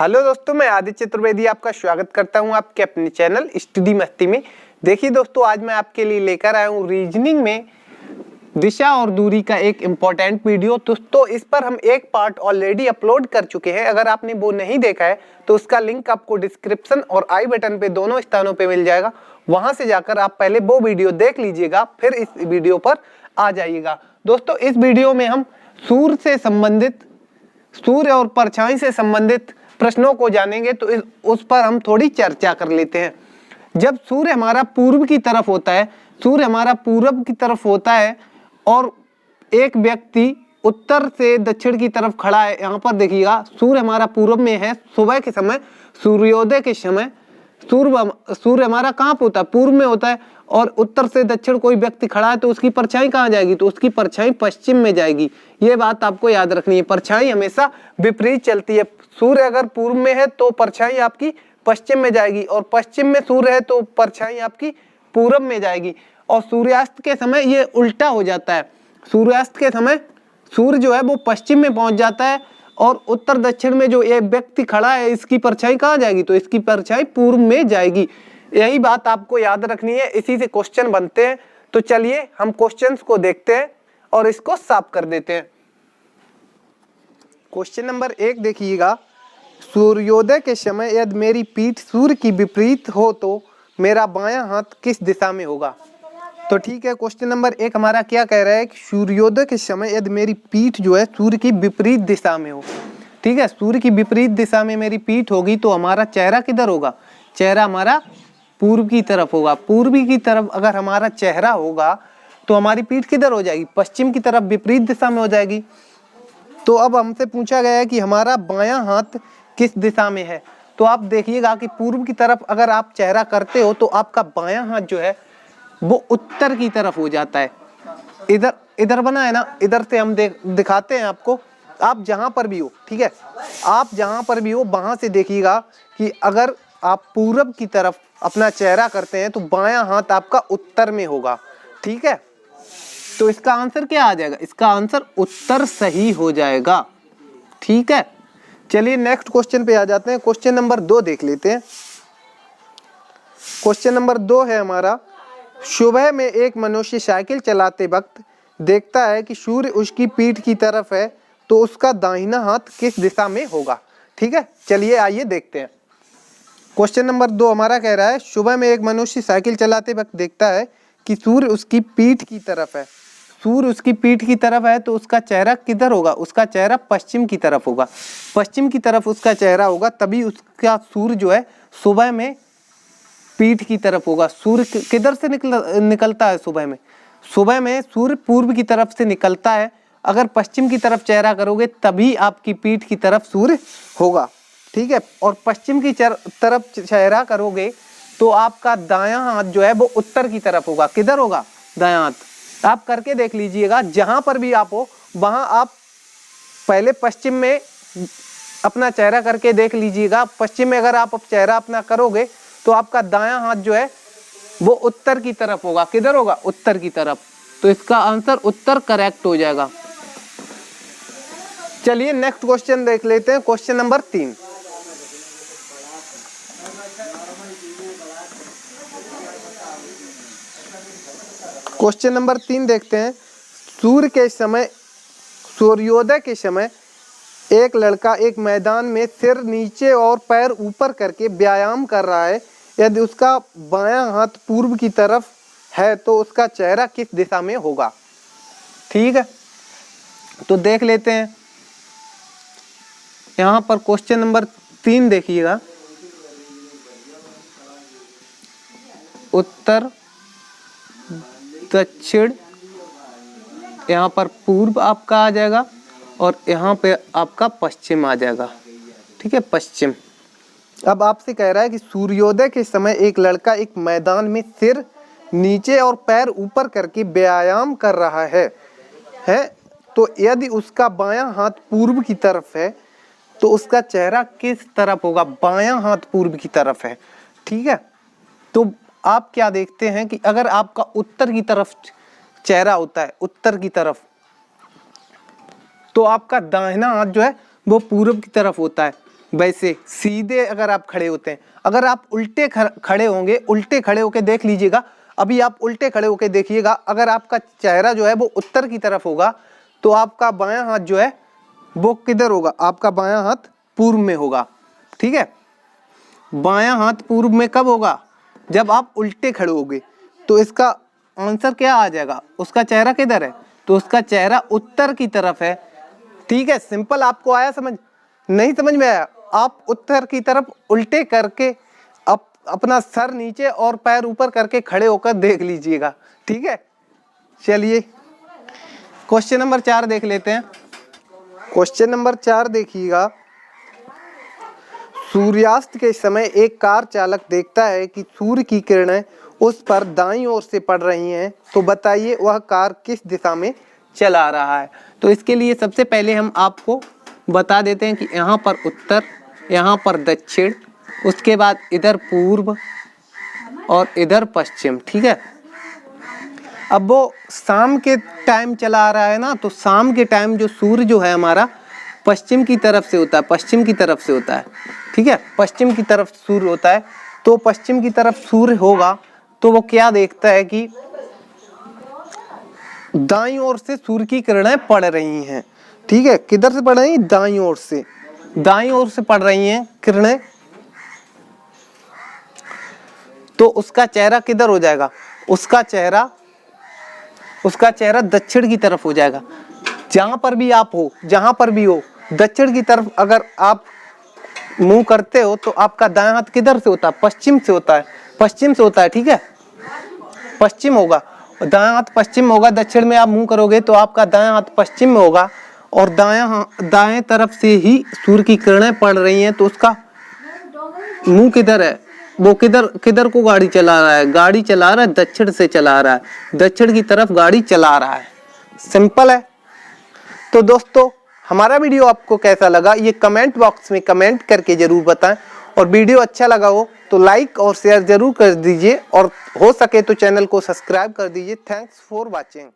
Hello दोस्तों, मैं आदित्य चतुर्वेदी आपका स्वागत करता हूं आपके अपने चैनल स्टडी मस्ती में। देखिए दोस्तों, आज मैं आपके लिए लेकर आया हूं रीजनिंग में दिशा और दूरी का एक इम्पोर्टेंट वीडियो। तो इस पर हम एक पार्ट ऑलरेडी अपलोड कर चुके हैं। अगर आपने वो नहीं देखा है तो उसका लिंक आपको डिस्क्रिप्शन और आई बटन पे दोनों स्थानों पे मिल जाएगा। वहां से जाकर आप पहले वो वीडियो देख लीजिएगा, फिर इस वीडियो पर आ जाइएगा। दोस्तों, इस वीडियो में हम सूर्य और परछाई से संबंधित प्रश्नों को जानेंगे। तो उस पर हम थोड़ी चर्चा कर लेते हैं। जब सूर्य हमारा पूर्व की तरफ होता है और एक व्यक्ति उत्तर से दक्षिण की तरफ खड़ा है। यहाँ पर देखिएगा, सूर्य हमारा पूर्व में है, सुबह के समय, सूर्योदय के समय सूर्य हमारा कहाँ पे होता है? पूर्व में होता है। और उत्तर से दक्षिण कोई व्यक्ति खड़ा है तो उसकी परछाई कहाँ जाएगी? तो उसकी परछाई पश्चिम में जाएगी। ये बात आपको याद रखनी है। परछाई हमेशा विपरीत चलती है। सूर्य अगर पूर्व में है तो परछाई आपकी पश्चिम में जाएगी, और पश्चिम में सूर्य है तो परछाई आपकी पूरब में जाएगी। और सूर्यास्त के समय ये उल्टा हो जाता है। सूर्यास्त के समय सूर्य जो है वो पश्चिम में पहुंच जाता है, और उत्तर दक्षिण में जो ये व्यक्ति खड़ा है इसकी परछाई कहाँ जाएगी? तो इसकी परछाई पूर्व में जाएगी। यही बात आपको याद रखनी है। इसी से क्वेश्चन बनते हैं। तो चलिए हम क्वेश्चंस को देखते हैं और इसको साफ कर देते हैं। क्वेश्चन नंबर 1 देखिएगा, सूर्योदय के समय यदि मेरी पीठ सूर्य की विपरीत हो तो मेरा बायां हाथ किस दिशा में होगा? तो ठीक है, क्वेश्चन नंबर 1 हमारा क्या कह रहा है कि सूर्योदय के समय यदि मेरी पीठ जो है सूर्य की विपरीत दिशा में हो। ठीक है, सूर्य की विपरीत दिशा में मेरी पीठ होगी तो हमारा चेहरा किधर होगा? चेहरा हमारा पूर्व की तरफ होगा। पूर्वी की तरफ अगर हमारा चेहरा होगा तो हमारी पीठ किधर हो जाएगी? पश्चिम की तरफ, विपरीत दिशा में हो जाएगी। तो अब हमसे पूछा गया है कि हमारा बायां हाथ किस दिशा में है। तो आप देखिएगा कि पूर्व की तरफ अगर आप चेहरा करते हो तो आपका बायां हाथ जो है वो उत्तर की तरफ हो जाता है। इधर बना है ना, इधर से हम दिखाते हैं आपको। आप जहां पर भी हो, ठीक है, आप जहां पर भी हो वहां से देखिएगा कि अगर आप पूरब की तरफ अपना चेहरा करते हैं तो बायां हाथ आपका उत्तर में होगा। ठीक है, तो इसका आंसर क्या आ जाएगा? इसका आंसर उत्तर सही हो जाएगा। ठीक है, चलिए नेक्स्ट क्वेश्चन पे आ जाते हैं। क्वेश्चन नंबर 2 देख लेते हैं। क्वेश्चन नंबर 2 है हमारा, सुबह में एक मनुष्य साइकिल चलाते वक्त देखता है कि सूर्य उसकी पीठ की तरफ है तो उसका दाहिना हाथ किस दिशा में होगा? ठीक है, चलिए आइए देखते हैं। क्वेश्चन नंबर 2 हमारा कह रहा है, सुबह में एक मनुष्य साइकिल चलाते वक्त देखता है कि सूर्य उसकी पीठ की तरफ है। सूर्य उसकी पीठ की तरफ है तो उसका चेहरा किधर होगा? उसका चेहरा पश्चिम की तरफ होगा। पश्चिम की तरफ उसका चेहरा होगा, तभी उसका सूर्य जो है सुबह में पीठ की तरफ होगा। सूर्य किधर से निकलता है सुबह में? सुबह में सूर्य पूर्व की तरफ से निकलता है। अगर पश्चिम की तरफ चेहरा करोगे तभी आपकी पीठ की तरफ सूर्य होगा। ठीक है, और पश्चिम की तरफ चेहरा करोगे तो आपका दायां हाथ जो है वो उत्तर की तरफ होगा। किधर होगा? दायां हाथ। आप करके देख लीजिएगा, जहां पर भी आप हो वहां आप पहले पश्चिम में अपना चेहरा करके देख लीजिएगा। पश्चिम में अगर आप चेहरा अपना करोगे तो आपका दायां हाथ जो है वो उत्तर की तरफ होगा। किधर होगा? उत्तर की तरफ। तो इसका आंसर उत्तर करेक्ट हो जाएगा। चलिए नेक्स्ट क्वेश्चन देख लेते हैं। Question number 3। क्वेश्चन नंबर 3 देखते हैं। सूर्योदय के समय एक लड़का एक मैदान में सिर नीचे और पैर ऊपर करके व्यायाम कर रहा है। यदि उसका बायां हाथ पूर्व की तरफ है तो उसका चेहरा किस दिशा में होगा? ठीक है, तो देख लेते हैं। यहाँ पर क्वेश्चन नंबर 3 देखिएगा, उत्तर, दक्षिण, यहाँ पर पूर्व आपका आ जाएगा और यहाँ पे आपका पश्चिम आ जाएगा। ठीक है, पश्चिम। अब आपसे कह रहा है कि सूर्योदय के समय एक लड़का एक मैदान में सिर नीचे और पैर ऊपर करके व्यायाम कर रहा है तो यदि उसका बायां हाथ पूर्व की तरफ है तो उसका चेहरा किस तरफ होगा? बायां हाथ पूर्व की तरफ है। ठीक है, तो आप क्या देखते हैं कि अगर आपका उत्तर की तरफ चेहरा होता है, उत्तर की तरफ, तो आपका दाहिना हाथ जो है वो पूर्व की तरफ होता है। वैसे सीधे अगर आप खड़े होते हैं, अगर आप उल्टे खड़े होंगे, उल्टे खड़े होके देख लीजिएगा, अभी आप उल्टे खड़े होके देखिएगा, अगर आपका चेहरा जो है वो उत्तर की तरफ होगा तो आपका बायां हाथ जो है वो किधर होगा, आपका बायां हाथ पूर्व में होगा। ठीक है, बायां हाथ पूर्व में कब होगा, जब आप उल्टे खड़े होगे। तो इसका आंसर क्या आ जाएगा, उसका चेहरा किधर है, तो उसका चेहरा उत्तर की तरफ है। ठीक है, सिंपल। आपको आया समझ, नहीं समझ में आया, आप उत्तर की तरफ उल्टे करके अपना सर नीचे और पैर ऊपर करके खड़े होकर देख लीजिएगा। ठीक है, चलिए क्वेश्चन नंबर 4 देख लेते हैं। क्वेश्चन नंबर 4 देखिएगा, सूर्यास्त के समय एक कार चालक देखता है कि सूर्य की किरणें उस पर दाईं ओर से पड़ रही हैं, तो बताइए वह कार किस दिशा में चला रहा है। तो इसके लिए सबसे पहले हम आपको बता देते हैं कि यहाँ पर उत्तर, यहाँ पर दक्षिण, उसके बाद इधर पूर्व और इधर पश्चिम। ठीक है, अब वो शाम के टाइम चला आ रहा है ना, तो शाम के टाइम जो सूर्य जो है हमारा पश्चिम की तरफ से होता है, पश्चिम की तरफ से होता है। ठीक है, पश्चिम की तरफ सूर्य होता है, तो पश्चिम की तरफ सूर्य होगा तो वो क्या देखता है कि दाईं ओर से सूर्य की किरणें पड़ रही हैं। ठीक है, किधर से पड़ रही हैं, दाईं ओर से, दाईं ओर से पड़ रही हैं किरणें, तो उसका चेहरा किधर हो जाएगा, उसका चेहरा दक्षिण की तरफ हो जाएगा। जहां पर भी आप हो, जहां पर भी हो, दक्षिण की तरफ अगर आप मुंह करते हो तो आपका दायां हाथ किधर से होता है, पश्चिम से होता है, पश्चिम से होता है। ठीक है, पश्चिम होगा, दायां हाथ पश्चिम होगा। दक्षिण में आप मुंह करोगे तो आपका दायां हाथ पश्चिम में होगा और दाएं तरफ से ही सूर्य की किरणें पड़ रही हैं, तो उसका मुंह किधर है, वो किधर को गाड़ी चला रहा है, गाड़ी चला रहा है दक्षिण से चला रहा है, दक्षिण की तरफ गाड़ी चला रहा है। सिंपल है। तो दोस्तों हमारा वीडियो आपको कैसा लगा ये कमेंट बॉक्स में कमेंट करके जरूर बताएं, और वीडियो अच्छा लगा हो तो लाइक और शेयर जरूर कर दीजिए, और हो सके तो चैनल को सब्सक्राइब कर दीजिए। Thanks for watching.